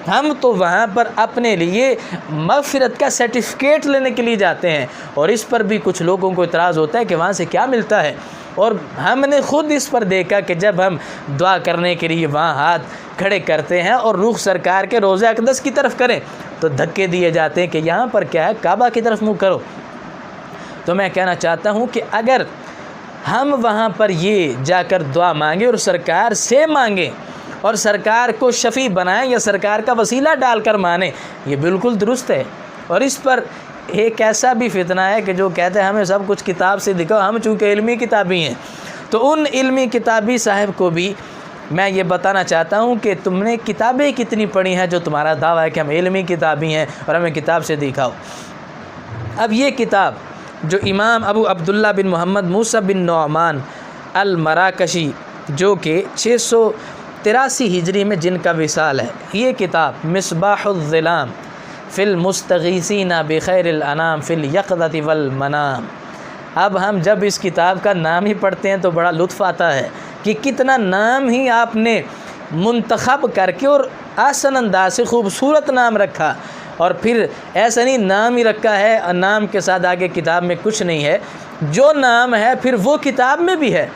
ہم تو وہاں پر اپنے لیے مغفرت کا سرٹیفکیٹ لینے کے لیے جاتے ہیں، اور اس پر بھی کچھ لوگوں کو اعتراض ہوتا ہے کہ وہاں سے کیا ملتا ہے۔ اور ہم نے خود اس پر دیکھا کہ جب ہم دعا کرنے کے لیے وہاں ہاتھ کھڑے کرتے ہیں اور رخ سرکار کے روضہ اقدس کی طرف کریں تو دھکے دیے جاتے ہیں کہ یہاں پر کیا ہے، کعبہ کی طرف منہ کرو۔ تو میں کہنا چاہتا ہوں کہ اگر ہم وہاں پر یہ جا کر دعا مانگیں اور سرکار سے مانگیں اور سرکار کو شفیع بنائیں یا سرکار کا وسیلہ ڈال کر مانیں، یہ بالکل درست ہے۔ اور اس پر ایک ایسا بھی فتنہ ہے کہ جو کہتے ہیں ہمیں سب کچھ کتاب سے دکھاؤ، ہم چونکہ علمی کتابی ہیں، تو ان علمی کتابی صاحب کو بھی میں یہ بتانا چاہتا ہوں کہ تم نے کتابیں کتنی پڑھی ہیں جو تمہارا دعویٰ ہے کہ ہم علمی کتابی ہیں اور ہمیں کتاب سے دکھاؤ۔ اب یہ کتاب جو امام ابو عبداللہ بن محمد موسیٰ بن نعمان المراکشی جو کہ 683 ہجری میں جن کا وصال ہے، یہ کتاب مصباح الظلام فی المستغیثین بخیر الانام فی الیقظۃ والمنام۔ اب ہم جب اس کتاب کا نام ہی پڑھتے ہیں تو بڑا لطف آتا ہے کہ کتنا نام ہی آپ نے منتخب کر کے اور آسن انداز سے خوبصورت نام رکھا، اور پھر ایسا نہیں نام ہی رکھا ہے اور نام کے ساتھ آگے کتاب میں کچھ نہیں ہے، جو نام ہے پھر وہ کتاب میں بھی ہے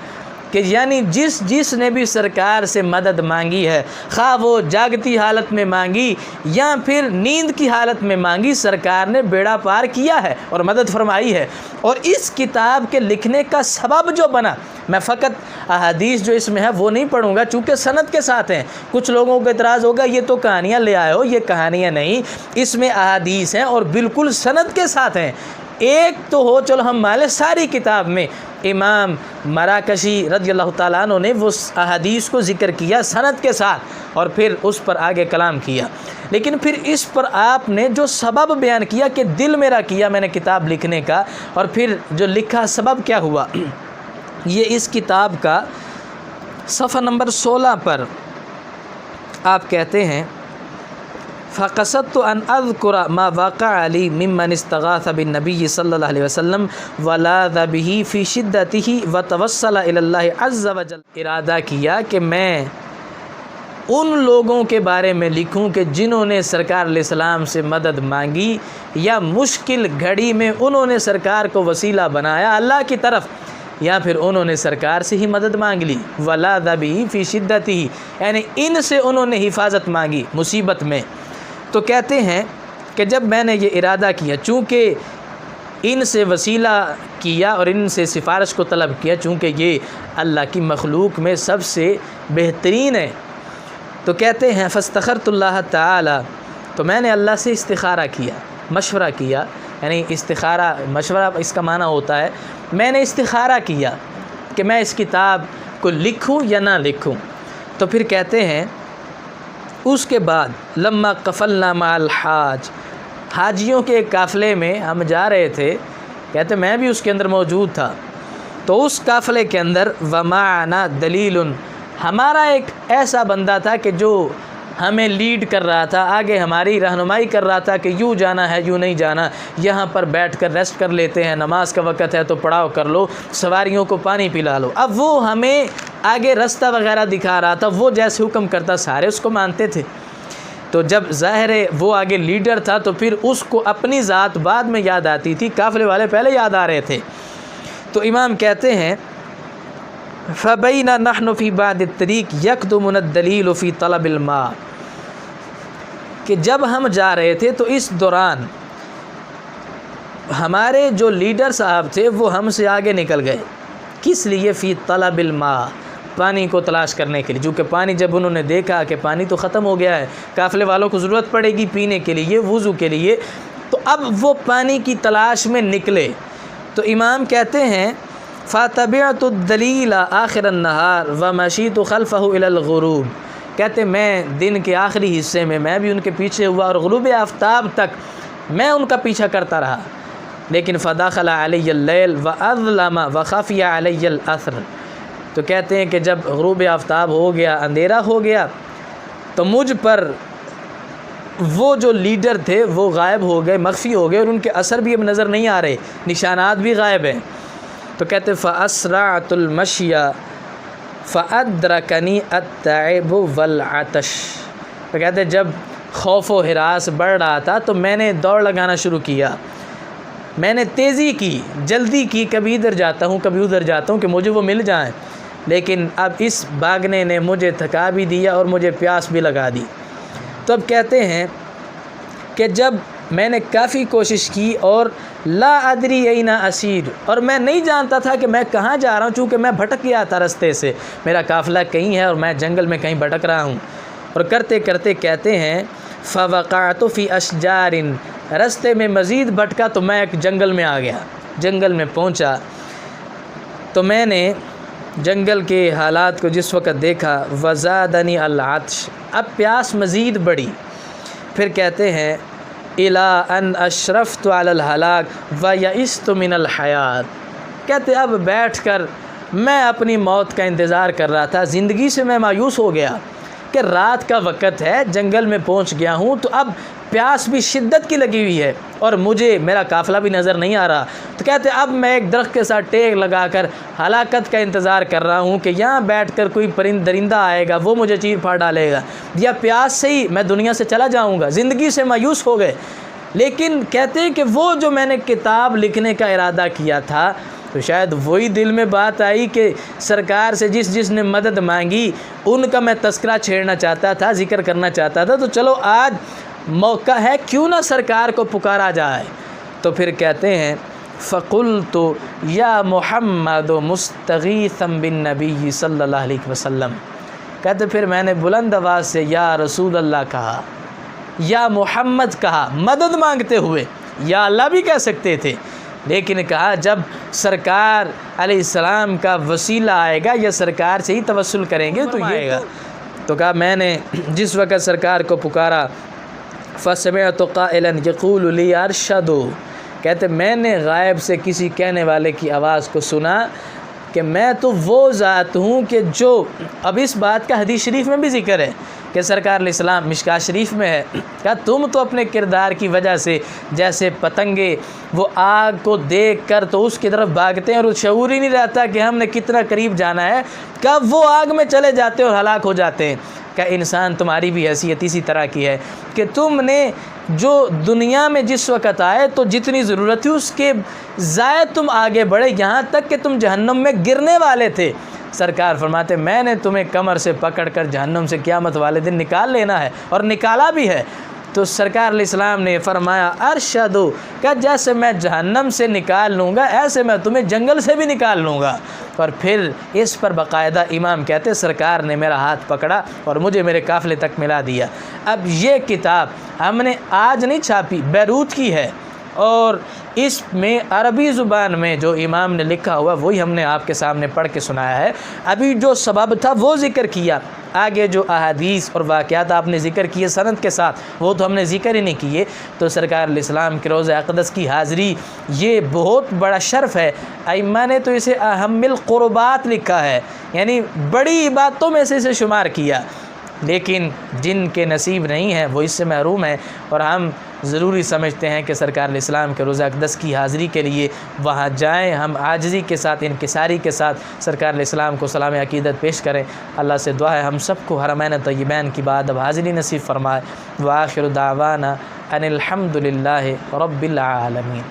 کہ یعنی جس نے بھی سرکار سے مدد مانگی ہے، خواہ وہ جاگتی حالت میں مانگی یا پھر نیند کی حالت میں مانگی، سرکار نے بیڑا پار کیا ہے اور مدد فرمائی ہے۔ اور اس کتاب کے لکھنے کا سبب جو بنا، میں فقط احادیث جو اس میں ہے وہ نہیں پڑھوں گا چونکہ سند کے ساتھ ہیں۔ کچھ لوگوں کو اعتراض ہوگا یہ تو کہانیاں لے آئے ہو، یہ کہانیاں نہیں، اس میں احادیث ہیں اور بالکل سند کے ساتھ ہیں۔ ایک تو ہو چلو ہم مالے ساری کتاب میں امام مراکشی رضی اللہ تعالیٰ عنہ نے وہ احادیث کو ذکر کیا سند کے ساتھ اور پھر اس پر آگے کلام کیا، لیکن پھر اس پر آپ نے جو سبب بیان کیا کہ دل میرا کیا میں نے کتاب لکھنے کا، اور پھر جو لکھا سبب کیا ہوا، یہ اس کتاب کا صفحہ نمبر 16 پر آپ کہتے ہیں فَقَصَدْتُ أَنْ أَذْكُرَ مَا وَقَعَ لِي مِمَّنِ اسْتَغَاثَ بِالنَّبِيِّ صلی اللہ علیہ وسلم وَلَاذَ بِهِ فِي شِدَّتِهِ وَتَوَسَّلَ إِلَى اللَّهِ عَزَّ وَجَلَّ۔ ارادہ کیا کہ میں ان لوگوں کے بارے میں لکھوں کہ جنہوں نے سرکار علیہ السلام سے مدد مانگی یا مشکل گھڑی میں انہوں نے سرکار کو وسیلہ بنایا اللہ کی طرف، یا پھر انہوں نے سرکار سے ہی مدد مانگ لی، وَلَاذَ بِهِ فِي شِدَّتِهِ، یعنی ان سے انہوں نے حفاظت مانگی مصیبت میں۔ تو کہتے ہیں کہ جب میں نے یہ ارادہ کیا، چونکہ ان سے وسیلہ کیا اور ان سے سفارش کو طلب کیا، چونکہ یہ اللہ کی مخلوق میں سب سے بہترین ہے، تو کہتے ہیں فاستخرت اللہ تعالی، تو میں نے اللہ سے استخارہ کیا، مشورہ کیا، یعنی استخارہ مشورہ اس کا معنی ہوتا ہے میں نے استخارہ کیا کہ میں اس کتاب کو لکھوں یا نہ لکھوں۔ تو پھر کہتے ہیں اس کے بعد لما قفلنا مع الحاج، حاجیوں کے ایک قافلے میں ہم جا رہے تھے، کہتے میں بھی اس کے اندر موجود تھا، تو اس قافلے کے اندر ومعنا دلیل، ہمارا ایک ایسا بندہ تھا کہ جو ہمیں لیڈ کر رہا تھا، آگے ہماری رہنمائی کر رہا تھا کہ یوں جانا ہے یوں نہیں جانا، یہاں پر بیٹھ کر ریسٹ کر لیتے ہیں، نماز کا وقت ہے تو پڑاؤ کر لو، سواریوں کو پانی پلا لو۔ اب وہ ہمیں آگے رستہ وغیرہ دکھا رہا تھا، وہ جیسے حکم کرتا سارے اس کو مانتے تھے۔ تو جب ظاہر ہے وہ آگے لیڈر تھا تو پھر اس کو اپنی ذات بعد میں یاد آتی تھی، قافلے والے پہلے یاد آ رہے تھے۔ تو امام کہتے ہیں فَبَيْنَا نَحْنُ فِي بَعْدِ الطَّرِيقِ يَقْدُمُنَا الدَّلِيلُ فِي طَلَبِ الْمَاءِ، کہ جب ہم جا رہے تھے تو اس دوران ہمارے جو لیڈر صاحب تھے وہ ہم سے آگے نکل گئے، کس لیے؟ فی طلب الماء، پانی کو تلاش کرنے کے لیے، چونکہ پانی جب انہوں نے دیکھا کہ پانی تو ختم ہو گیا ہے، قافلے والوں کو ضرورت پڑے گی پینے کے لیے، وضو کے لیے، تو اب وہ پانی کی تلاش میں نکلے۔ تو امام کہتے ہیں فَتَبِعْتُ الدَّلِيلَ آخِرَ النَّهَارِ وَمَشِيتُ خَلْفَهُ إِلَى الْغُرُوبِ، کہتے میں دن کے آخری حصے میں بھی ان کے پیچھے ہوا اور غروب آفتاب تک میں ان کا پیچھا کرتا رہا، لیکن فَدَخَلَ عَلَيَّ اللَّيْلُ وَأَظْلَمَ وَخَفِيَ عَلَيَّ الْأَثْرُ، تو کہتے ہیں کہ جب غروب آفتاب ہو گیا، اندھیرا ہو گیا، تو مجھ پر وہ جو لیڈر تھے وہ غائب ہو گئے، مخفی ہو گئے، اور ان کے اثر بھی اب نظر نہیں آ رہے، نشانات بھی غائب ہیں۔ تو کہتے فَأَسْرَعْتُ الْمَشْيَ فَأَدْرَكَنِي التَّعِبُ وَالْعَطَشُ، تو کہتے جب خوف و ہراس بڑھ رہا تھا تو میں نے دوڑ لگانا شروع کیا، میں نے تیزی کی، جلدی کی، کبھی ادھر جاتا ہوں کبھی ادھر جاتا ہوں کہ مجھے وہ مل جائیں، لیکن اب اس بھاگنے نے مجھے تھکا بھی دیا اور مجھے پیاس بھی لگا دی۔ تو اب کہتے ہیں کہ جب میں نے کافی کوشش کی اور لا ادری این اسیر، اور میں نہیں جانتا تھا کہ میں کہاں جا رہا ہوں، چونکہ میں بھٹک گیا تھا رستے سے، میرا قافلہ کہیں ہے اور میں جنگل میں کہیں بھٹک رہا ہوں۔ اور کرتے کرتے کہتے ہیں فوقعت فی اشجار، رستے میں مزید بھٹکا تو میں ایک جنگل میں آ گیا، جنگل میں پہنچا تو میں نے جنگل کے حالات کو جس وقت دیکھا وزادنی العطش، اب پیاس مزید بڑھی۔ پھر کہتے ہیں الی ان اشرفت علی الہلاک ویئست من الحیات، کہتے اب بیٹھ کر میں اپنی موت کا انتظار کر رہا تھا، زندگی سے میں مایوس ہو گیا کہ رات کا وقت ہے، جنگل میں پہنچ گیا ہوں تو اب پیاس بھی شدت کی لگی ہوئی ہے اور مجھے میرا قافلہ بھی نظر نہیں آ رہا۔ تو کہتے اب میں ایک درخت کے ساتھ ٹیک لگا کر ہلاکت کا انتظار کر رہا ہوں کہ یہاں بیٹھ کر کوئی درندہ آئے گا، وہ مجھے چیر پھاڑ ڈالے گا، یا پیاس سے ہی میں دنیا سے چلا جاؤں گا۔ زندگی سے مایوس ہو گئے، لیکن کہتے ہیں کہ وہ جو میں نے کتاب لکھنے کا ارادہ کیا تھا تو شاید وہی دل میں بات آئی کہ سرکار سے جس نے مدد مانگی ان کا میں تذکرہ چھیڑنا چاہتا تھا، ذکر کرنا چاہتا تھا، تو چلو آج موقع ہے، کیوں نہ سرکار کو پکارا جائے۔ تو پھر کہتے ہیں فقلت یا محمد مستغیثا بالنبی صلی اللہ علیہ وسلم، کہتے پھر میں نے بلند آواز سے یا رسول اللہ کہا، یا محمد کہا، مدد مانگتے ہوئے، یا اللہ بھی کہہ سکتے تھے، لیکن کہا جب سرکار علیہ السلام کا وسیلہ آئے گا یا سرکار سے ہی توسل کریں گے تو آئے گا۔ تو کہا میں نے جس وقت سرکار کو پکارا فسمعت قائلا یقول لی ارشدوا، کہتے میں نے غائب سے کسی کہنے والے کی آواز کو سنا کہ میں تو وہ ذات ہوں کہ جو، اب اس بات کا حدیث شریف میں بھی ذکر ہے کہ سرکار علیہ السلام مشکات شریف میں ہے، کہا تم تو اپنے کردار کی وجہ سے جیسے پتنگے وہ آگ کو دیکھ کر تو اس کی طرف بھاگتے ہیں اور شعور ہی نہیں رہتا کہ ہم نے کتنا قریب جانا ہے، کہا وہ آگ میں چلے جاتے ہیں اور ہلاک ہو جاتے ہیں۔ کہ انسان تمہاری بھی حیثیت اسی طرح کی ہے کہ تم نے جو دنیا میں جس وقت آئے تو جتنی ضرورت تھی اس کے زائد تم آگے بڑھے، یہاں تک کہ تم جہنم میں گرنے والے تھے۔ سرکار فرماتے میں نے تمہیں کمر سے پکڑ کر جہنم سے قیامت والے دن نکال لینا ہے، اور نکالا بھی ہے۔ تو سرکار علیہ السلام نے فرمایا ارشدوا، کہ جیسے میں جہنم سے نکال لوں گا ایسے میں تمہیں جنگل سے بھی نکال لوں گا۔ اور پھر اس پر باقاعدہ امام کہتے سرکار نے میرا ہاتھ پکڑا اور مجھے میرے قافلے تک ملا دیا۔ اب یہ کتاب ہم نے آج نہیں چھاپی، بیروت کی ہے، اور اس میں عربی زبان میں جو امام نے لکھا ہوا وہی ہم نے آپ کے سامنے پڑھ کے سنایا ہے۔ ابھی جو سبب تھا وہ ذکر کیا، آگے جو احادیث اور واقعات آپ نے ذکر کیے سند کے ساتھ وہ تو ہم نے ذکر ہی نہیں کیے۔ تو سرکار علیہ السلام کے روضہ اقدس کی حاضری یہ بہت بڑا شرف ہے۔ ائمہ نے تو اسے اہم القربات لکھا ہے، یعنی بڑی عبادتوں میں سے اسے شمار کیا، لیکن جن کے نصیب نہیں ہیں وہ اس سے محروم ہیں، اور ہم ضروری سمجھتے ہیں کہ سرکار علیہ السلام کے روضہ اقدس کی حاضری کے لیے وہاں جائیں، ہم عاجزی کے ساتھ انکساری کے ساتھ سرکار علیہ السلام کو سلام عقیدت پیش کریں۔ اللہ سے دعا ہے ہم سب کو حرمین طیبین کی بادب حاضری نصیب فرمائے۔ وآخر دعوانا ان الحمد للہ رب العالمین۔